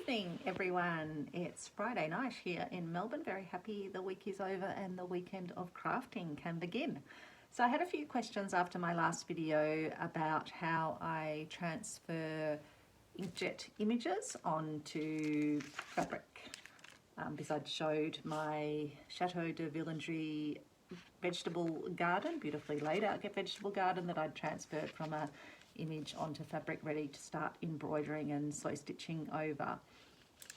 evening, everyone. It's Friday night here in Melbourne. Very happy the week is over and the weekend of crafting can begin. So I had a few questions after my last video about how I transfer inkjet images onto fabric. Because I'd showed my Chateau de Villandry vegetable garden, beautifully laid out vegetable garden that I'd transferred from a image onto fabric ready to start embroidering and sew stitching over.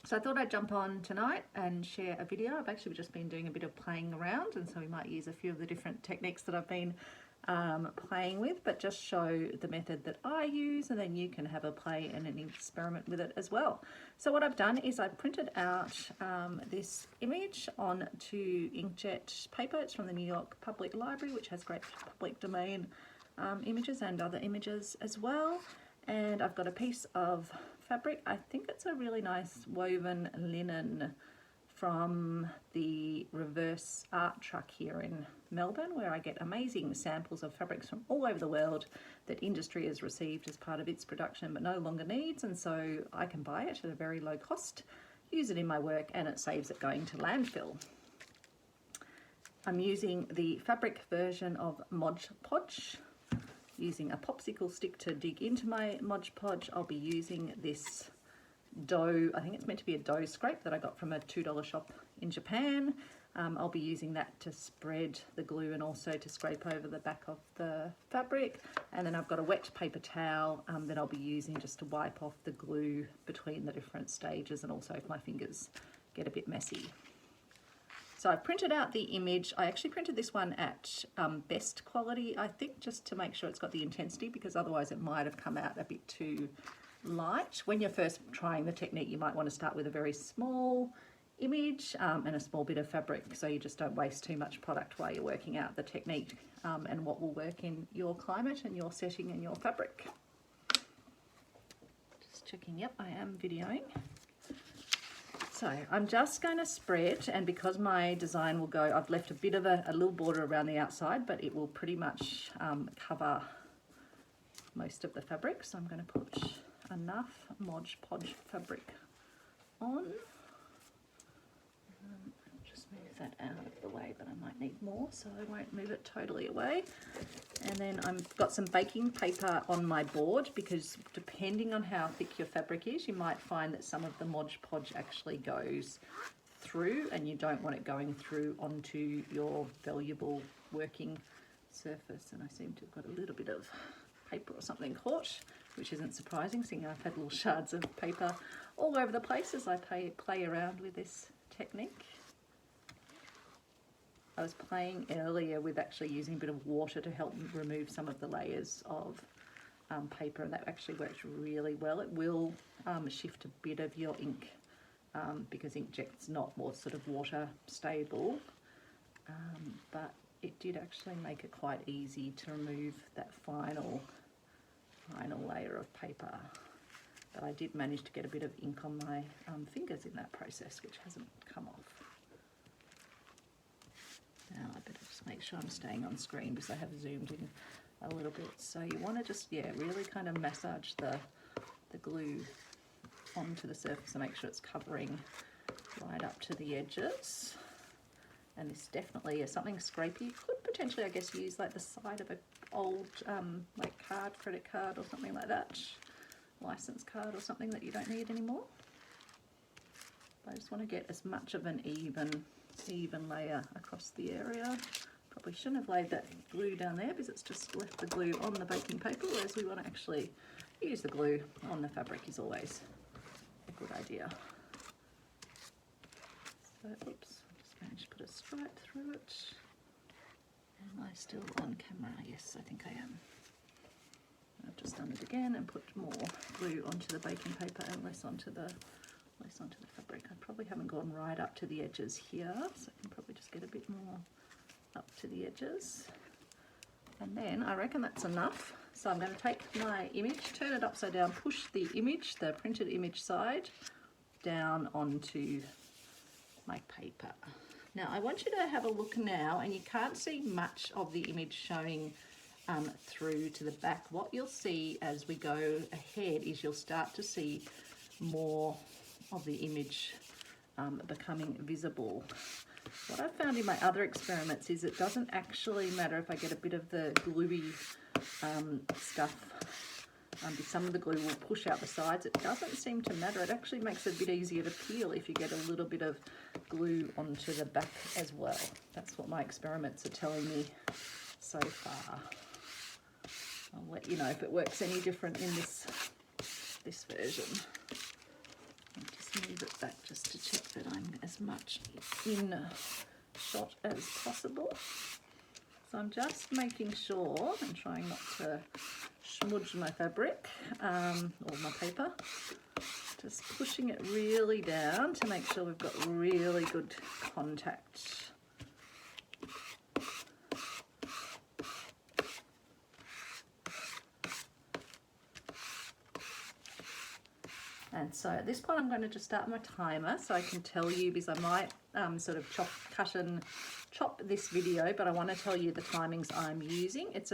So I thought I'd jump on tonight and share a video. I've actually just been doing a bit of playing around, and so we might use a few of the different techniques that I've been playing with, but just show the method that I use, and then you can have a play and an experiment with it as well. So what I've done is I've printed out this image onto inkjet paper. It's from the New York Public Library, which has great public domain images and other images as well. And I've got a piece of fabric. I think it's a really nice woven linen from the Reverse Art Truck here in Melbourne, where I get amazing samples of fabrics from all over the world that industry has received as part of its production but no longer needs, and so I can buy it at a very low cost, use it in my work, and it saves it going to landfill. I'm using the fabric version of Modge Podge. Using a popsicle stick to dig into my Modge Podge. I'll be using this dough, I think it's meant to be a dough scrape that I got from a $2 shop in Japan. I'll be using that to spread the glue and also to scrape over the back of the fabric. And then I've got a wet paper towel that I'll be using just to wipe off the glue between the different stages, and also if my fingers get a bit messy. So I printed out the image. I actually printed this one at best quality, I think, just to make sure it's got the intensity, because otherwise it might have come out a bit too light. When you're first trying the technique, you might want to start with a very small image and a small bit of fabric, so you just don't waste too much product while you're working out the technique and what will work in your climate and your setting and your fabric. Just checking, yep, I am videoing. So I'm just going to spread, and because my design will go, I've left a bit of a little border around the outside, but it will pretty much cover most of the fabric. So I'm going to put enough Modge Podge fabric on. Just move that out of the way, but I might need more, so I won't move it totally away. And then I've got some baking paper on my board, because depending on how thick your fabric is, you might find that some of the Modge Podge actually goes through, and you don't want it going through onto your valuable working surface. And I seem to have got a little bit of paper or something caught, which isn't surprising, seeing I've had little shards of paper all over the place as I play around with this technique. I was playing earlier with actually using a bit of water to help remove some of the layers of paper, and that actually works really well. It will shift a bit of your ink because inkjet's not more sort of water stable, but it did actually make it quite easy to remove that final layer of paper. But I did manage to get a bit of ink on my fingers in that process, which hasn't come off. Now I better just make sure I'm staying on screen, because I have zoomed in a little bit. So you want to just, yeah, really kind of massage the glue onto the surface and make sure it's covering right up to the edges. And this definitely is something scrapey. You could potentially, I guess, use like the side of an old like credit card or something like that, license card or something that you don't need anymore. But I just want to get as much of an even layer across the area. Probably shouldn't have laid that glue down there, because it's just left the glue on the baking paper, whereas we want to actually use the glue on the fabric is always a good idea. So, oops, I'm just going to put a stripe through it. Am I still on camera? Yes, I think I am. I've just done it again and put more glue onto the baking paper and less onto the fabric. I probably haven't gone right up to the edges here, so I can probably just get a bit more up to the edges. And then I reckon that's enough. So I'm going to take my image, turn it upside down, push the image, the printed image side, down onto my paper. Now I want you to have a look now, and you can't see much of the image showing through to the back. What you'll see as we go ahead is you'll start to see more the image becoming visible. What I've found in my other experiments is it doesn't actually matter if I get a bit of the gluey stuff. Some of the glue will push out the sides. It doesn't seem to matter. It actually makes it a bit easier to peel if you get a little bit of glue onto the back as well. That's what my experiments are telling me so far. I'll let you know if it works any different in this version. I'll just move it back just to check that I'm as much in shot as possible. So I'm just making sure and trying not to smudge my fabric or my paper. Just pushing it really down to make sure we've got really good contact. And so at this point I'm going to just start my timer so I can tell you, because I might sort of chop this video, but I want to tell you the timings I'm using. It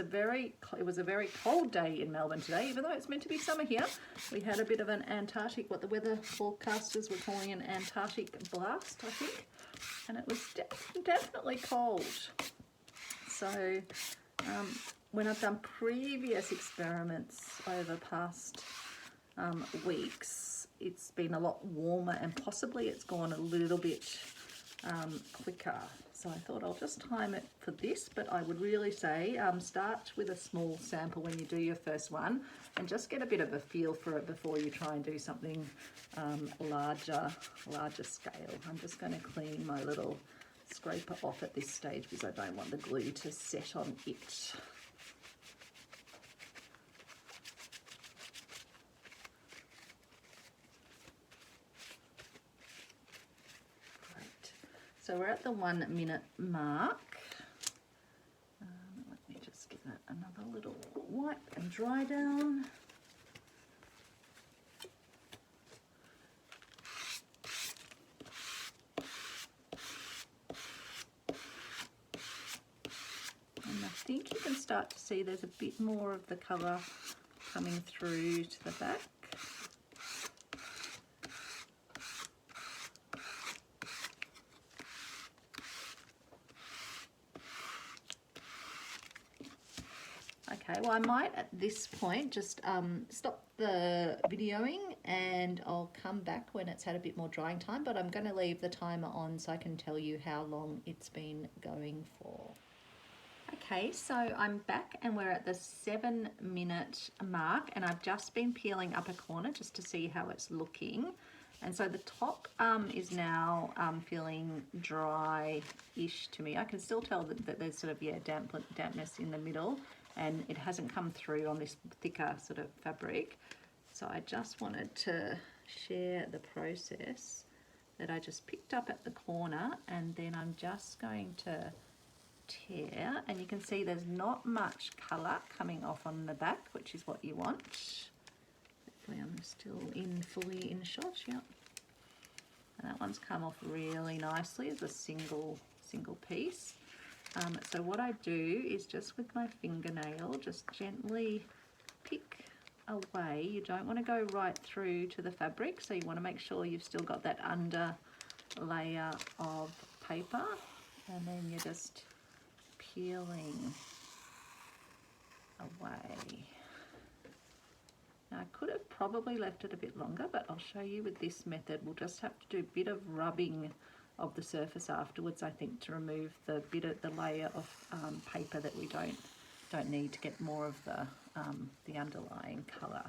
was a very cold day in Melbourne today, even though it's meant to be summer here. We had a bit of an Antarctic, what the weather forecasters were calling an Antarctic blast, I think, and it was definitely cold. So when I've done previous experiments over past weeks, it's been a lot warmer and possibly it's gone a little bit quicker. So I thought I'll just time it for this, but I would really say start with a small sample when you do your first one and just get a bit of a feel for it before you try and do something larger scale. I'm just going to clean my little scraper off at this stage because I don't want the glue to set on it. So we're at the 1 minute mark. Let me just give that another little wipe and dry down. And I think you can start to see there's a bit more of the colour coming through to the back. Okay, well I might at this point just stop the videoing and I'll come back when it's had a bit more drying time, but I'm going to leave the timer on so I can tell you how long it's been going for. Okay, so I'm back and we're at the 7 minute mark and I've just been peeling up a corner just to see how it's looking. And so the top is now feeling dry-ish to me. I can still tell that there's sort of, yeah, dampness in the middle, and it hasn't come through on this thicker sort of fabric. So I just wanted to share the process that I just picked up at the corner, and then I'm just going to tear, and you can see there's not much colour coming off on the back, which is what you want. Hopefully I'm still fully in shot, yeah. And that one's come off really nicely as a single piece. So what I do is just with my fingernail, just gently pick away. You don't want to go right through to the fabric, so you want to make sure you've still got that under layer of paper, and then you're just peeling away. Now I could have probably left it a bit longer, but I'll show you with this method. We'll just have to do a bit of rubbing of the surface afterwards, I think, to remove the layer of paper that we don't need to get more of the underlying colour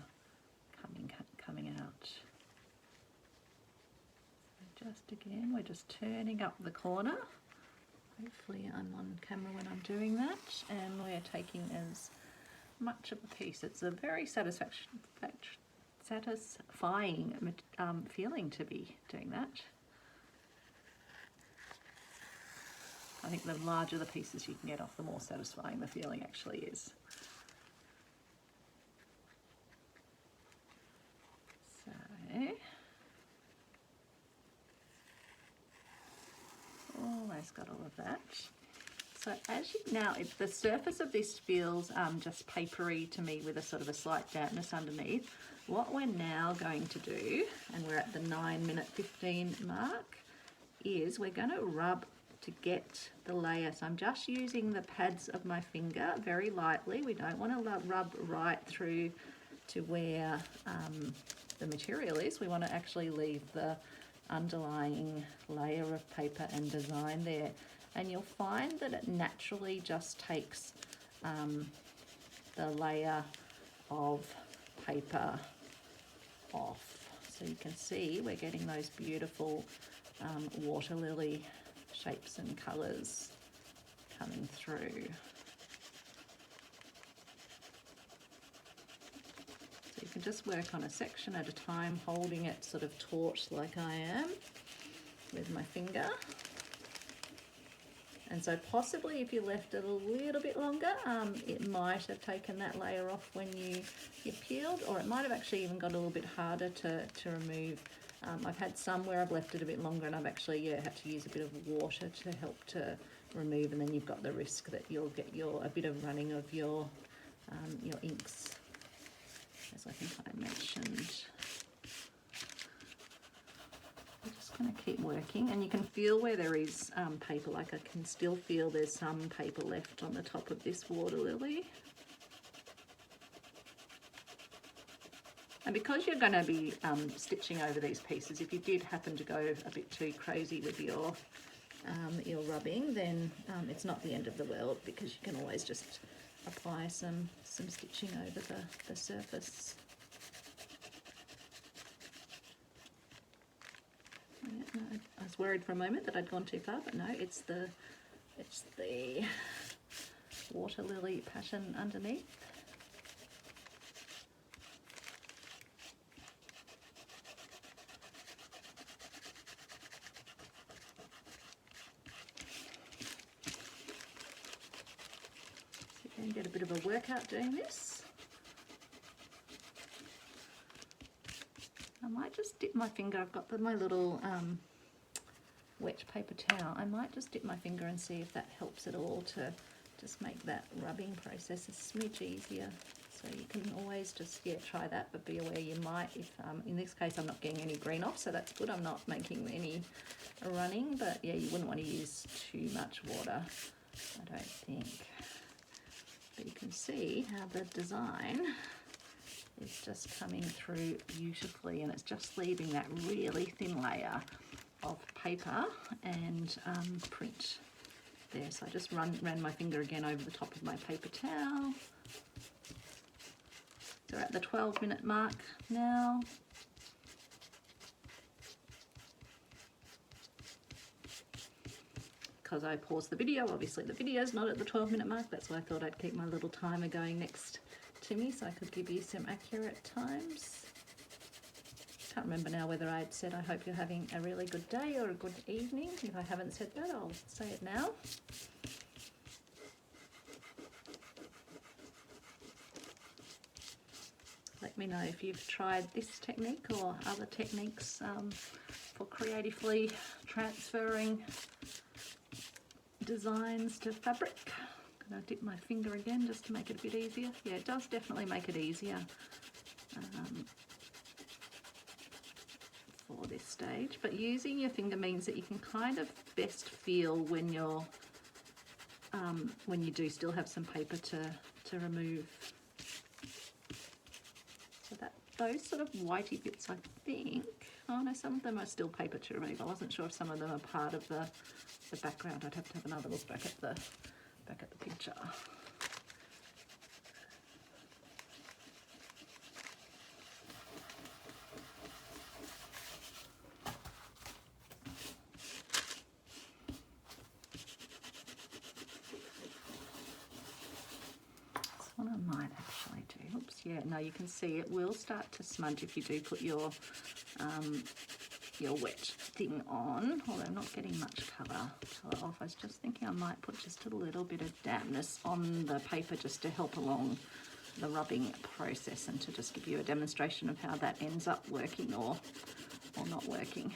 coming out. So just again, we're just turning up the corner. Hopefully I'm on camera when I'm doing that, and we're taking as much of a piece. It's a very satisfying feeling to be doing that. I think the larger the pieces you can get off, the more satisfying the feeling actually is. So, almost got all of that. So as you now, the surface of this feels just papery to me with a sort of a slight dampness underneath. What we're now going to do, and we're at the 9:15 mark, is we're going to rub to get the layer. So I'm just using the pads of my finger very lightly. We don't want to rub right through to where the material is. We want to actually leave the underlying layer of paper and design there. And you'll find that it naturally just takes the layer of paper off. So you can see we're getting those beautiful water lily shapes and colours coming through. So you can just work on a section at a time, holding it sort of taut like I am with my finger. And so possibly if you left it a little bit longer, it might have taken that layer off when you peeled, or it might have actually even got a little bit harder to remove. I've had some where I've left it a bit longer and I've actually had to use a bit of water to help to remove, and then you've got the risk that you'll get a bit of running of your inks, as I think I mentioned. I'm just going to keep working, and you can feel where there is paper, like I can still feel there's some paper left on the top of this water lily. And because you're going to be stitching over these pieces, if you did happen to go a bit too crazy with your rubbing, then it's not the end of the world, because you can always just apply some stitching over the surface. No, I was worried for a moment that I'd gone too far, but no, it's the water lily pattern underneath. So you can get a bit of a workout doing this. I might just dip my finger. I've got my little wet paper towel. I might just dip my finger and see if that helps at all to just make that rubbing process a smidge easier. So you can always just try that, but be aware you might, if in this case I'm not getting any green off, so that's good. I'm not making any running, but yeah, you wouldn't want to use too much water, I don't think. But you can see how the design is just coming through beautifully, and it's just leaving that really thin layer of paper and print there. So I just ran my finger again over the top of my paper towel. So we're at the 12-minute mark now. Because I paused the video, obviously the video's not at the 12-minute mark, that's why I thought I'd keep my little timer going next to me so I could give you some accurate times. Can't remember now whether I'd said I hope you're having a really good day or a good evening. If I haven't said that, I'll say it now. Let me know if you've tried this technique or other techniques for creatively transferring designs to fabric. I'm going to dip my finger again just to make it a bit easier. Yeah, it does definitely make it easier for this stage, but using your finger means that you can kind of best feel when you're when you do still have some paper to remove. So that those sort of whitey bits, I think, oh no, some of them are still paper to remove. I wasn't sure if some of them are part of the background. I'd have to have another look back at the picture. What I might actually do, oops, yeah, no, you can see it will start to smudge if you do put your wet thing on, although I'm not getting much colour off. I was just thinking I might put just a little bit of dampness on the paper just to help along the rubbing process and to just give you a demonstration of how that ends up working or not working.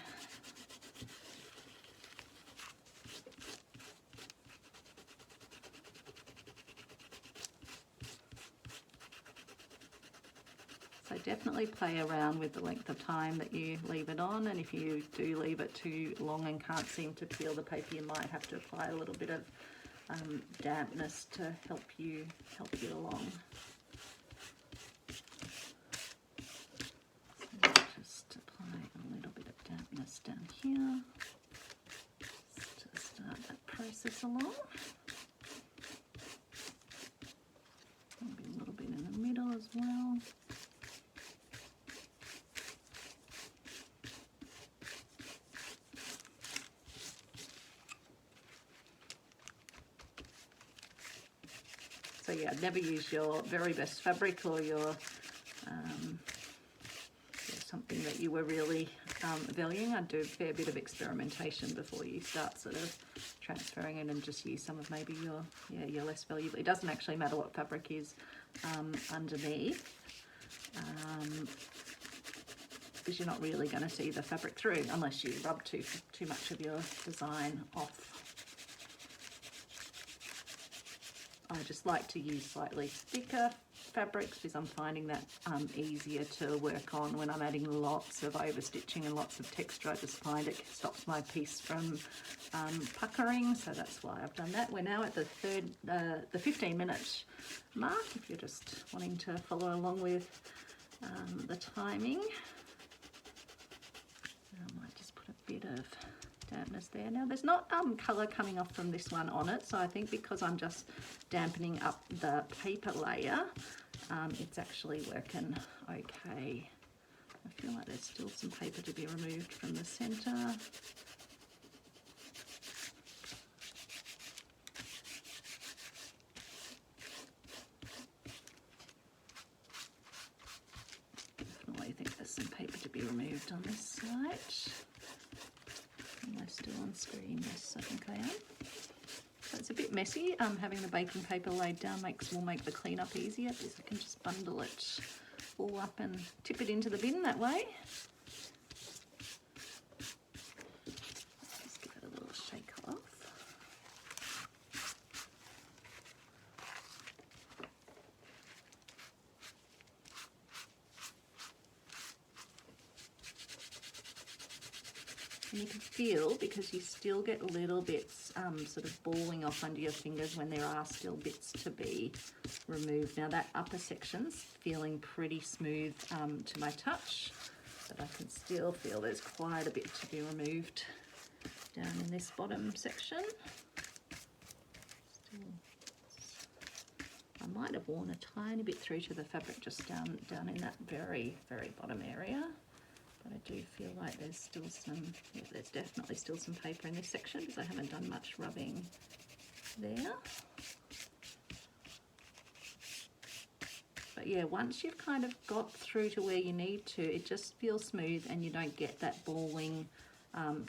So definitely play around with the length of time that you leave it on, and if you do leave it too long and can't seem to peel the paper, you might have to apply a little bit of dampness to help you along. So just apply a little bit of dampness down here to start that process along. Maybe a little bit in the middle as well. So yeah, never use your very best fabric or your something that you were really valuing. I'd do a fair bit of experimentation before you start sort of transferring it, and just use some of maybe your less valuable. It doesn't actually matter what fabric is underneath, because you're not really going to see the fabric through unless you rub too much of your design off. I just like to use slightly thicker fabrics because I'm finding that easier to work on when I'm adding lots of overstitching and lots of texture. I just find it stops my piece from puckering, so that's why I've done that. We're now at the 15-minute mark, if you're just wanting to follow along with the timing. I might just put a bit of dampness there. Now there's not colour coming off from this one on it, so I think because I'm just dampening up the paper layer, it's actually working okay. I feel like there's still some paper to be removed from the centre. Definitely think there's some paper to be removed on this side. Am I still on screen? Yes, I think I am. So it's a bit messy. Having the baking paper laid down will make the cleanup easier, because I can just bundle it all up and tip it into the bin that way. Just give it a little shake off. And you can feel, because you still get little bits sort of balling off under your fingers when there are still bits to be removed. Now that upper section's feeling pretty smooth to my touch, but I can still feel there's quite a bit to be removed down in this bottom section. I might have worn a tiny bit through to the fabric just down in that very, very bottom area. But I do feel like there's still some, yeah, there's definitely still some paper in this section because I haven't done much rubbing there. But yeah, once you've kind of got through to where you need to, it just feels smooth and you don't get that balling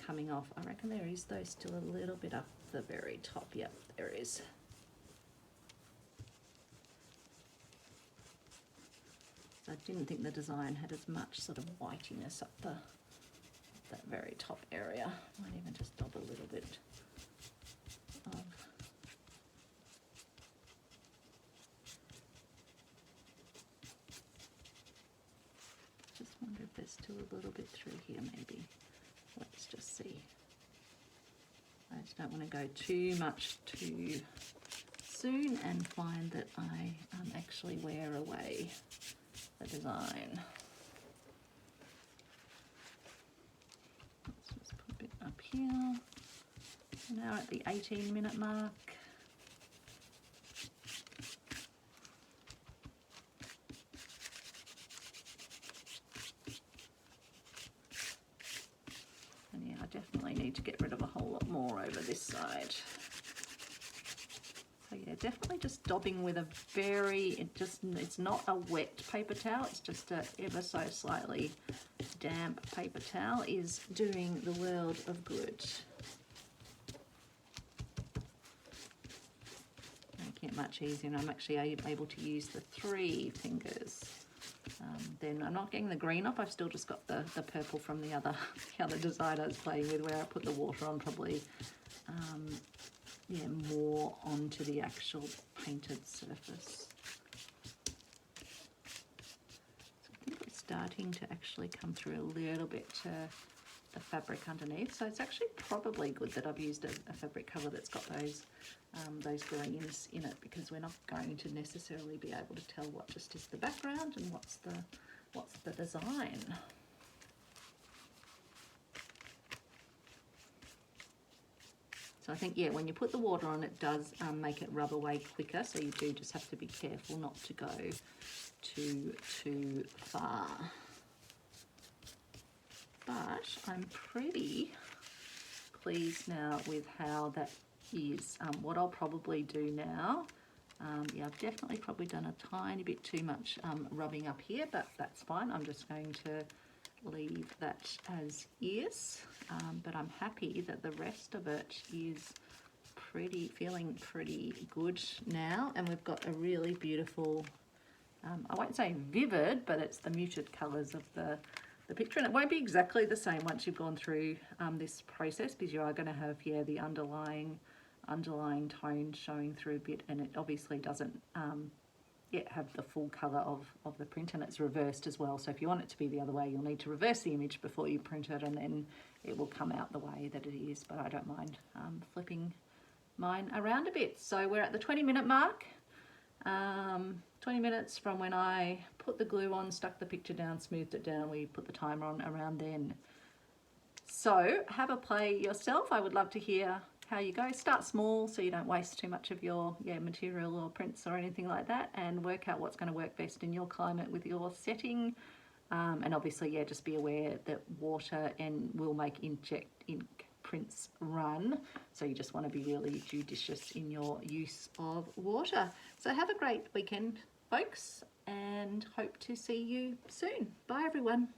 coming off. I reckon there is though still a little bit up the very top. Yep, there is. I didn't think the design had as much sort of whitiness up that very top area. Might even just dab a little bit of just wonder if there's still a little bit through here maybe. Let's just see. I just don't want to go too much too soon and find that I actually wear away the design. Let's just put a bit up here. Now at the 18-minute mark. And yeah, I definitely need to get rid of a whole lot more over this side. So yeah, definitely just daubing with a very, it's not a wet paper towel, it's just a ever so slightly damp paper towel is doing the world of good. Making it much easier, and I'm actually able to use the 3 fingers. Then I'm not getting the green off, I've still just got the purple from the other design I was playing with, where I put the water on probably yeah, more onto the actual painted surface. So I think starting to actually come through a little bit to the fabric underneath. So it's actually probably good that I've used a fabric cover that's got those greens in it, because we're not going to necessarily be able to tell what just is the background and what's the design. So I think, yeah, when you put the water on, it does make it rub away quicker, so you do just have to be careful not to go too far. But I'm pretty pleased now with how that is. What I'll probably do now, yeah, I've definitely probably done a tiny bit too much rubbing up here, but that's fine. I'm just going to leave that as is, but I'm happy that the rest of it is feeling pretty good now, and we've got a really beautiful, I won't say vivid, but it's the muted colours of the picture, and it won't be exactly the same once you've gone through this process, because you are going to have, yeah, the underlying tone showing through a bit, and it obviously doesn't yet have the full colour of the print, and it's reversed as well. So if you want it to be the other way, you'll need to reverse the image before you print it, and then it will come out the way that it is. But I don't mind flipping mine around a bit. So we're at the 20-minute mark. 20 minutes from when I put the glue on, stuck the picture down, smoothed it down. We put the timer on around then. So have a play yourself. I would love to hear how you go. Start small so you don't waste too much of your material or prints or anything like that, and work out what's going to work best in your climate with your setting. And obviously, yeah, just be aware that water will make inkjet ink prints run, so you just want to be really judicious in your use of water. So have a great weekend, folks, and hope to see you soon. Bye everyone.